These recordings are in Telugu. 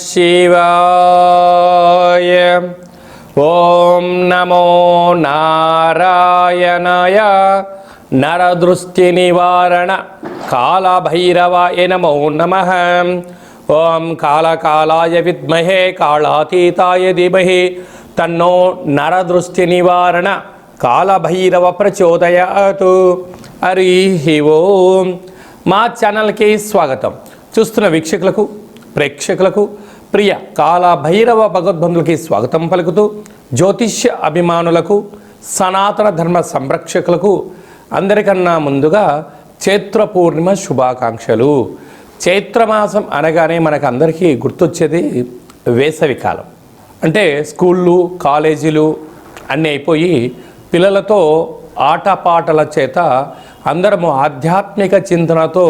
శివాయ. ఓం నమో నారాయణాయ. నరదృష్టి నివారణ కాళభైరవాయ నమో నమః. ఓం కాళకాలాయ విద్మహే కాళాతీతాయ ధీమహి తన్నో నరదృష్టి నివారణ కాళభైరవ ప్రచోదయాతు. హరి ఓం. మా ఛానల్కి స్వాగతం. చూస్తున్న వీక్షకులకు, ప్రేక్షకులకు, ప్రియ కాళభైరవ భగవద్బంధులకి స్వాగతం పలుకుతూ, జ్యోతిష్య అభిమానులకు, సనాతన ధర్మ సంరక్షకులకు అందరికన్నా ముందుగా చైత్ర పూర్ణిమ శుభాకాంక్షలు. చైత్రమాసం అనగానే మనకు అందరికీ గుర్తొచ్చేది వేసవి కాలం. అంటే స్కూళ్ళు, కాలేజీలు అన్నీ అయిపోయి పిల్లలతో ఆటపాటల చేత అందరము ఆధ్యాత్మిక చింతనతో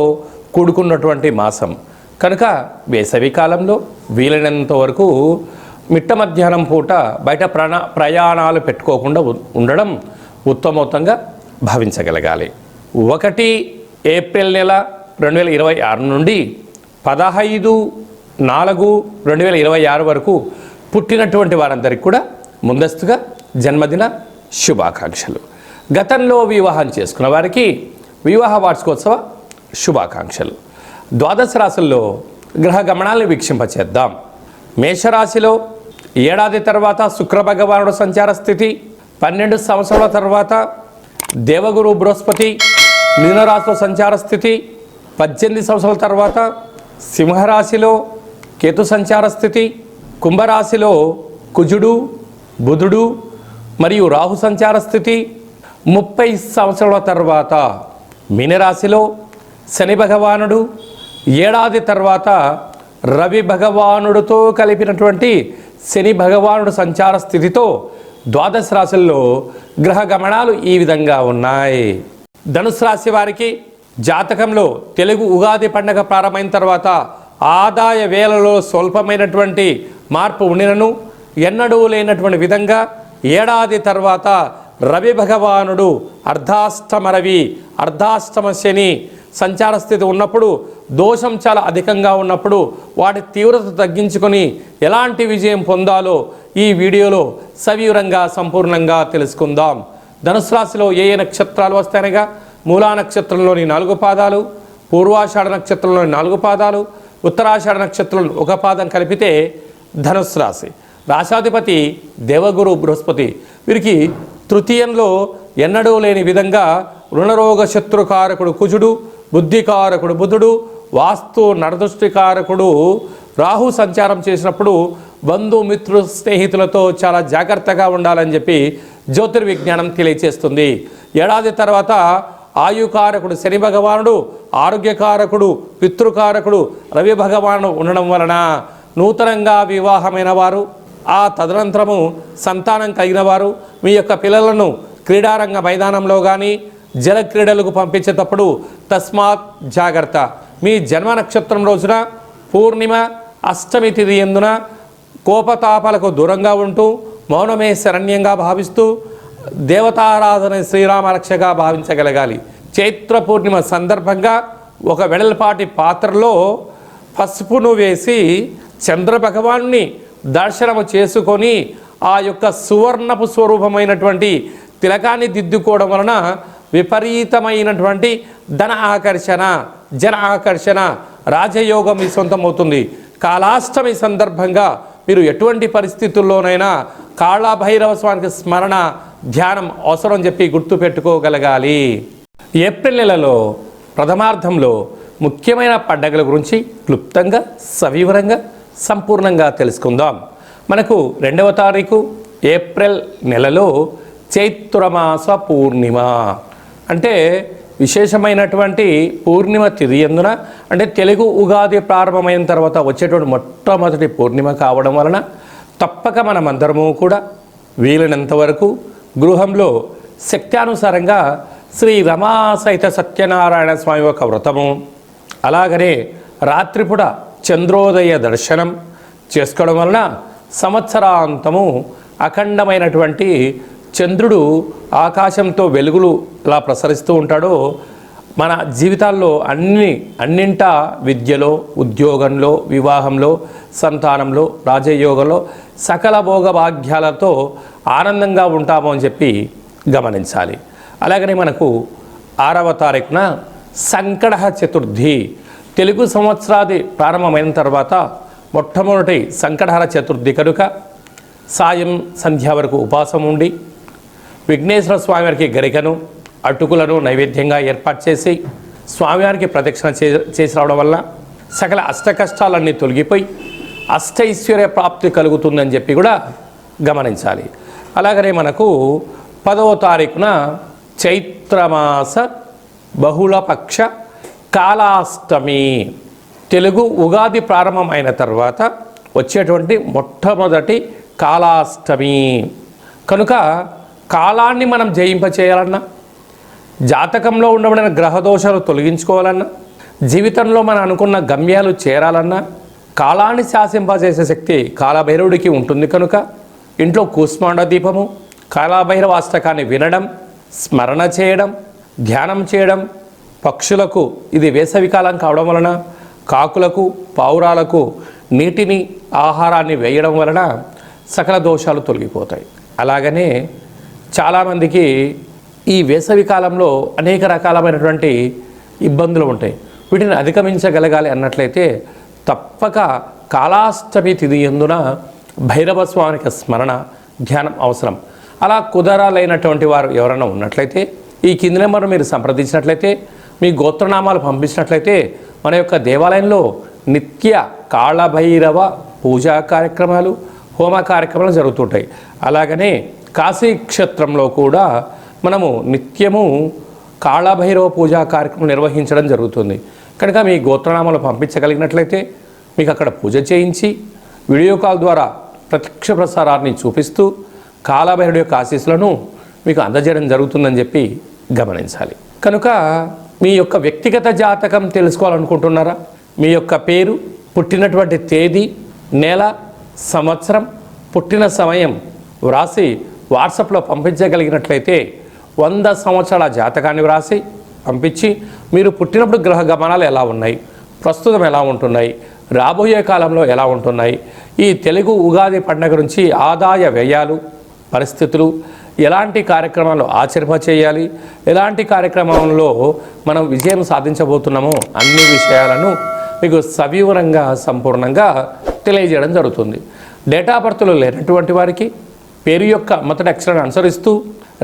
కూడుకున్నటువంటి మాసం కనుక వేసవి కాలంలో వీలైనంత వరకు మిట్ట మధ్యాహ్నం పూట బయట ప్రయాణాలు పెట్టుకోకుండా ఉండడం ఉత్తమోత్తంగా భావించగలగాలి. 1 ఏప్రిల్ నెల 2026 నుండి 15/4/2026 వరకు పుట్టినటువంటి వారందరికీ కూడా ముందస్తుగా జన్మదిన శుభాకాంక్షలు. గతంలో వివాహం చేసుకున్న వారికి వివాహ వార్షికోత్సవ శుభాకాంక్షలు. ద్వాదశ రాశుల్లో గ్రహ గమనాలను వీక్షింపచేద్దాం. మేషరాశిలో ఏడాది తర్వాత శుక్ర భగవానుడు సంచార స్థితి, 12 సంవత్సరాల తర్వాత దేవగురు బృహస్పతి మీనరాశిలో సంచార స్థితి, 18 సంవత్సరాల తర్వాత సింహరాశిలో కేతు సంచార స్థితి, కుంభరాశిలో కుజుడు, బుధుడు మరియు రాహు సంచార స్థితి, 30 సంవత్సరాల తర్వాత మీనరాశిలో శని భగవానుడు, ఏడాది తర్వాత రవి భగవానుడితో కలిపినటువంటి శని భగవానుడు సంచార స్థితితో ద్వాదశ రాశుల్లో గ్రహ గమనాలు ఈ విధంగా ఉన్నాయి. ధనుసు రాశి వారికి జాతకంలో తెలుగు ఉగాది పండుగ ప్రారంభమైన తర్వాత ఆదాయ వేలలో స్వల్పమైనటువంటి మార్పు ఉండినను ఎన్నడూ లేనటువంటి విధంగా ఏడాది తర్వాత రవి భగవానుడు అర్ధాష్టమ శని సంచార స్థితి ఉన్నప్పుడు, దోషం చాలా అధికంగా ఉన్నప్పుడు వాటి తీవ్రత తగ్గించుకొని ఎలాంటి విజయం పొందాలో ఈ వీడియోలో సవివరంగా సంపూర్ణంగా తెలుసుకుందాం. ధనుసు రాశిలో ఏ నక్షత్రాలు వస్తాయనగా మూలా నక్షత్రంలోని 4 పాదాలు, పూర్వాషాఢ నక్షత్రంలోని 4 పాదాలు, ఉత్తరాషాఢ నక్షత్రంలో 1 పాదం కలిపితే ధనుసు రాశి. రాశాధిపతి దేవగురు బృహస్పతి. వీరికి తృతీయంలో ఎన్నడూ లేని విధంగా రుణరోగ శత్రుకారకుడు కుజుడు, బుద్ధికారకుడు బుధుడు, వాస్తు నరదృష్టికారకుడు రాహు సంచారం చేసినప్పుడు బంధుమిత్రు స్నేహితులతో చాలా జాగ్రత్తగా ఉండాలని చెప్పి జ్యోతిర్విజ్ఞానం తెలియచేస్తుంది. ఏడాది తర్వాత ఆయుకారకుడు శని భగవానుడు, ఆరోగ్యకారకుడు పితృకారకుడు రవి భగవానుడు ఉండడం వలన నూతనంగా వివాహమైన వారు, ఆ తదనంతరము సంతానం కలిగిన వారు మీ యొక్క పిల్లలను క్రీడారంగ మైదానంలో కానీ జల క్రీడలకు పంపించేటప్పుడు తస్మాత్ జాగ్రత్త. మీ జన్మ నక్షత్రం రోజున పూర్ణిమ అష్టమి తిథి యందున కోపతాపాలకు దూరంగా ఉంటూ మౌనమే శరణ్యంగా భావిస్తూ దేవతారాధన శ్రీరామరక్షగా భావించగలగాలి. చైత్ర పూర్ణిమ సందర్భంగా ఒక వెడల్పాటి పాత్రలో పసుపును వేసి చంద్ర భగవాన్ని దర్శనము చేసుకొని ఆ యొక్క సువర్ణపు స్వరూపమైనటువంటి తిలకాన్ని దిద్దుకోవడం వలన విపరీతమైనటువంటి ధన ఆకర్షణ, జన ఆకర్షణ, రాజయోగం మీ సొంతమవుతుంది. కాళాష్టమి సందర్భంగా మీరు ఎటువంటి పరిస్థితుల్లోనైనా కాళభైరవ స్వామికి స్మరణ, ధ్యానం అవసరం చెప్పి గుర్తుపెట్టుకోగలగాలి. ఏప్రిల్ నెలలో ప్రథమార్థంలో ముఖ్యమైన పండగల గురించి క్లుప్తంగా సవివరంగా సంపూర్ణంగా తెలుసుకుందాం. మనకు 2వ తారీఖు ఏప్రిల్ నెలలో చైత్రమాస పూర్ణిమ అంటే విశేషమైనటువంటి పూర్ణిమ తిథి యందున, అంటే తెలుగు ఉగాది ప్రారంభమైన తర్వాత వచ్చేటువంటి మొట్టమొదటి పూర్ణిమ కావడం వలన తప్పక మనమందరము కూడా వీలైనంత వరకు గృహంలో శక్త్యానుసారంగా శ్రీ రమా సహిత సత్యనారాయణ స్వామి యొక్క వ్రతము, అలాగనే రాత్రిపూట చంద్రోదయ దర్శనం చేసుకోవడం వలన సంవత్సరాంతము అఖండమైనటువంటి చంద్రుడు ఆకాశంతో వెలుగులు ఎలా ప్రసరిస్తూ ఉంటాడో మన జీవితాల్లో అన్నింటా విద్యలో, ఉద్యోగంలో, వివాహంలో, సంతానంలో, రాజయోగంలో సకల భోగ భాగ్యాలతో ఆనందంగా ఉంటాము అని చెప్పి గమనించాలి. అలాగనే మనకు 6వ తారీఖున సంకట చతుర్థి, తెలుగు సంవత్సరాది ప్రారంభమైన తర్వాత మొట్టమొదటి సంకటహర చతుర్థి కనుక సాయం సంధ్య వరకు ఉపవాసం ఉండి విఘ్నేశ్వర స్వామివారికి గరికను, అటుకులను నైవేద్యంగా ఏర్పాటు చేసి స్వామివారికి ప్రదక్షిణ చేసి రావడం వల్ల సకల అష్ట కష్టాలన్నీ తొలగిపోయి అష్టైశ్వర్య ప్రాప్తి కలుగుతుందని చెప్పి కూడా గమనించాలి. అలాగనే మనకు 10వ తారీఖున చైత్రమాస బహుళపక్ష కాలాష్టమి, తెలుగు ఉగాది ప్రారంభమైన తర్వాత వచ్చేటువంటి మొట్టమొదటి కాలాష్టమి కనుక కాలాన్ని మనం జయింపచేయాలన్నా, జాతకంలో ఉండబడిన గ్రహదోషాలు తొలగించుకోవాలన్నా, జీవితంలో మనం అనుకున్న గమ్యాలు చేరాలన్నా కాలాన్ని శాసింపజేసే శక్తి కాలభైరవుడికి ఉంటుంది కనుక ఇంట్లో కూష్మాండ దీపము, కాలభైరవ అష్టకాన్ని వినడం, స్మరణ చేయడం, ధ్యానం చేయడం, పక్షులకు ఇది వేసవికాలం కావడం వలన కాకులకు, పావురాలకు నీటిని, ఆహారాన్ని వేయడం వలన సకల దోషాలు తొలగిపోతాయి. అలాగనే చాలామందికి ఈ వేసవి కాలంలో అనేక రకాలమైనటువంటి ఇబ్బందులు ఉంటాయి. వీటిని అధిగమించగలగాలి అన్నట్లయితే తప్పక కాలాష్టమి తిథి యందున భైరవ స్వామికి స్మరణ, ధ్యానం అవసరం. అలా కుదరాలైనటువంటి వారు ఎవరైనా ఉన్నట్లయితే ఈ కింది నెంబర్ మీరు సంప్రదించినట్లయితే, మీ గోత్రనామాలు పంపించినట్లయితే మన యొక్క దేవాలయంలో నిత్య కాళభైరవ పూజా కార్యక్రమాలు, హోమ కార్యక్రమాలు జరుగుతుంటాయి. అలాగనే కాశీ క్షేత్రంలో కూడా మనము నిత్యము కాళభైరవ పూజా కార్యక్రమం నిర్వహించడం జరుగుతుంది. కనుక మీ గోత్రనామాలు పంపించగలిగినట్లయితే మీకు అక్కడ పూజ చేయించి వీడియో కాల్ ద్వారా ప్రత్యక్ష ప్రసారాన్ని చూపిస్తూ కాళభైరవుడి యొక్క ఆశీస్సులను మీకు అందజేయడం జరుగుతుందని చెప్పి గమనించాలి. కనుక మీ యొక్క వ్యక్తిగత జాతకం తెలుసుకోవాలనుకుంటున్నారా? మీ యొక్క పేరు, పుట్టినటువంటి తేదీ, నెల, సంవత్సరం, పుట్టిన సమయం వ్రాసి వాట్సాప్లో పంపించగలిగినట్లయితే 100 సంవత్సరాల జాతకాన్ని వ్రాసి పంపించి మీరు పుట్టినప్పుడు గ్రహ గమనాలు ఎలా ఉన్నాయి, ప్రస్తుతం ఎలా ఉంటున్నాయి, రాబోయే కాలంలో ఎలా ఉంటున్నాయి, ఈ తెలుగు ఉగాది పండుగ నుంచి ఆదాయ వ్యయాలు, పరిస్థితులు, ఎలాంటి కార్యక్రమాలు ఆచరింపచేయాలి, ఎలాంటి కార్యక్రమంలో మనం విజయం సాధించబోతున్నామో అన్ని విషయాలను మీకు సవివరంగా సంపూర్ణంగా తెలియజేయడం జరుగుతుంది. డేటా బర్త్లు లేనటువంటి వారికి పేరు యొక్క మొదటి అక్షరాన్ని అనుసరిస్తూ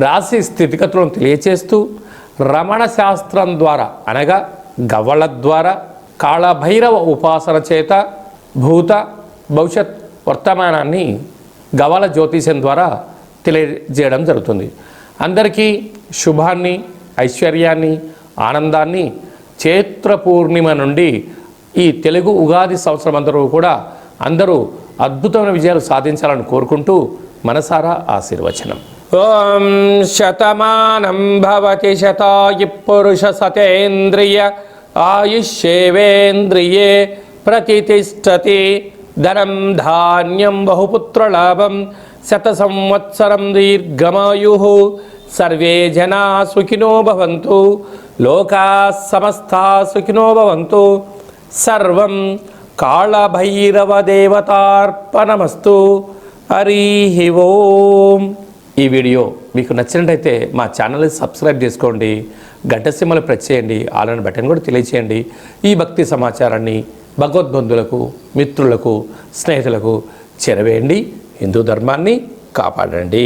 రాశి స్థితిగతులను తెలియచేస్తూ రమణ శాస్త్రం ద్వారా అనగా గవ్వల ద్వారా కాళభైరవ ఉపాసన చేత భూత భవిష్యత్ వర్తమానాన్ని గవ్వల జ్యోతిష్యం ద్వారా తెలియజేయడం జరుగుతుంది. అందరికీ శుభాన్ని, ఐశ్వర్యాన్ని, ఆనందాన్ని చైత్ర పూర్ణిమ నుండి ఈ తెలుగు ఉగాది సంవత్సరం అందరూ అద్భుతమైన విజయాలు సాధించాలని కోరుకుంటూ మనసారా ఆశీర్వచనం. ఓం శతమానం భవతి శతాయు పురుష సతేంద్రియ ఆయుష్యేవేంద్రియే ప్రతిష్టతి. ధనం ధాన్యం బహుపుత్రలాభం శత సంవత్సరం దీర్ఘమాయు. సర్వే జనా సుఖినో భవంతు. లోకా సమస్తా సుఖినో భవంతు. సర్వం కాళభైరవ దేవతార్పణమస్తు. హరి ఓం. ఈ వీడియో మీకు నచ్చినట్టయితే మా ఛానల్ని సబ్స్క్రైబ్ చేసుకోండి, గంట సింబల్ ప్రెస్ చేయండి, ఆల్ బటన్ కూడా తెలియచేయండి. ఈ భక్తి సమాచారాన్ని భగవద్బంధులకు, మిత్రులకు, స్నేహితులకు చేరవేయండి. హిందూ ధర్మాన్ని కాపాడండి.